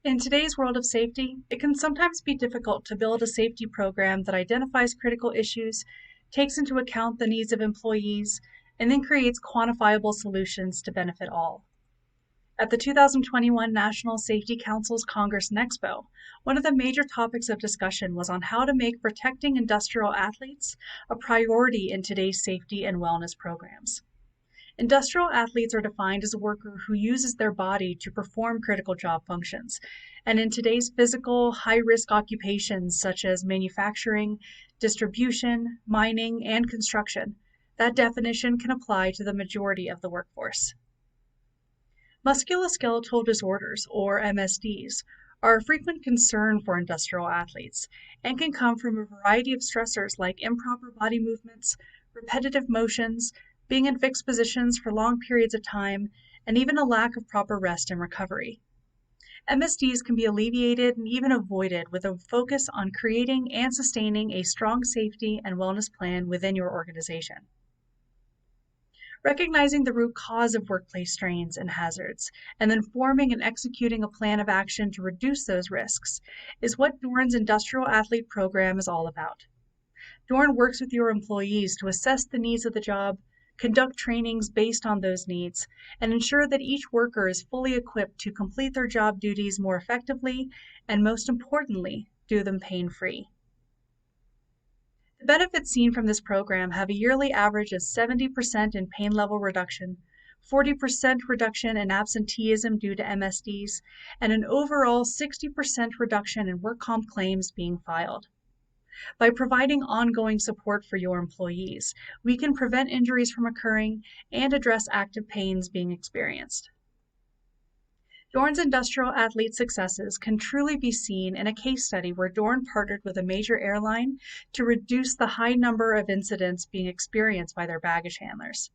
In today's world of safety, it can sometimes be difficult to build a safety program that identifies critical issues, takes into account the needs of employees, and then creates quantifiable solutions to benefit all. At the 2021 National Safety Council's Congress Expo, one of the major topics of discussion was on how to make protecting industrial athletes a priority in today's safety and wellness programs. Industrial athletes are defined as a worker who uses their body to perform critical job functions. And in today's physical, high-risk occupations such as manufacturing, distribution, mining, and construction, that definition can apply to the majority of the workforce. Musculoskeletal disorders, or MSDs, are a frequent concern for industrial athletes and can come from a variety of stressors like improper body movements, repetitive motions, being in fixed positions for long periods of time, and even a lack of proper rest and recovery. MSDs can be alleviated and even avoided with a focus on creating and sustaining a strong safety and wellness plan within your organization. Recognizing the root cause of workplace strains and hazards, and then forming and executing a plan of action to reduce those risks is what DORN's Industrial Athlete Program is all about. DORN works with your employees to assess the needs of the job, conduct trainings based on those needs, and ensure that each worker is fully equipped to complete their job duties more effectively, and most importantly, do them pain-free. The benefits seen from this program have a yearly average of 70% in pain level reduction, 40% reduction in absenteeism due to MSDs, and an overall 60% reduction in work comp claims being filed. By providing ongoing support for your employees, we can prevent injuries from occurring and address active pains being experienced. DORN's industrial athlete successes can truly be seen in a case study where DORN partnered with a major airline to reduce the high number of incidents being experienced by their baggage handlers.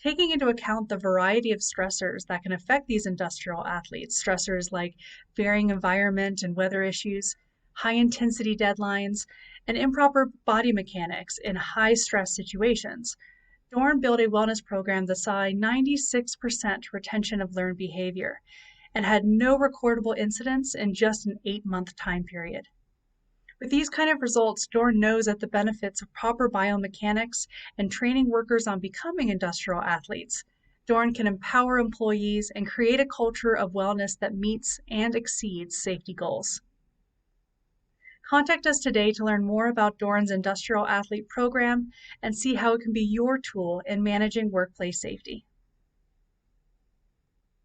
Taking into account the variety of stressors that can affect these industrial athletes, stressors like varying environment and weather issues, high-intensity deadlines, and improper body mechanics in high-stress situations, DORN built a wellness program that saw a 96% retention of learned behavior and had no recordable incidents in just an 8-month time period. With these kind of results, DORN knows that the benefits of proper biomechanics and training workers on becoming industrial athletes. DORN can empower employees and create a culture of wellness that meets and exceeds safety goals. Contact us today to learn more about DORN's Industrial Athlete Program and see how it can be your tool in managing workplace safety.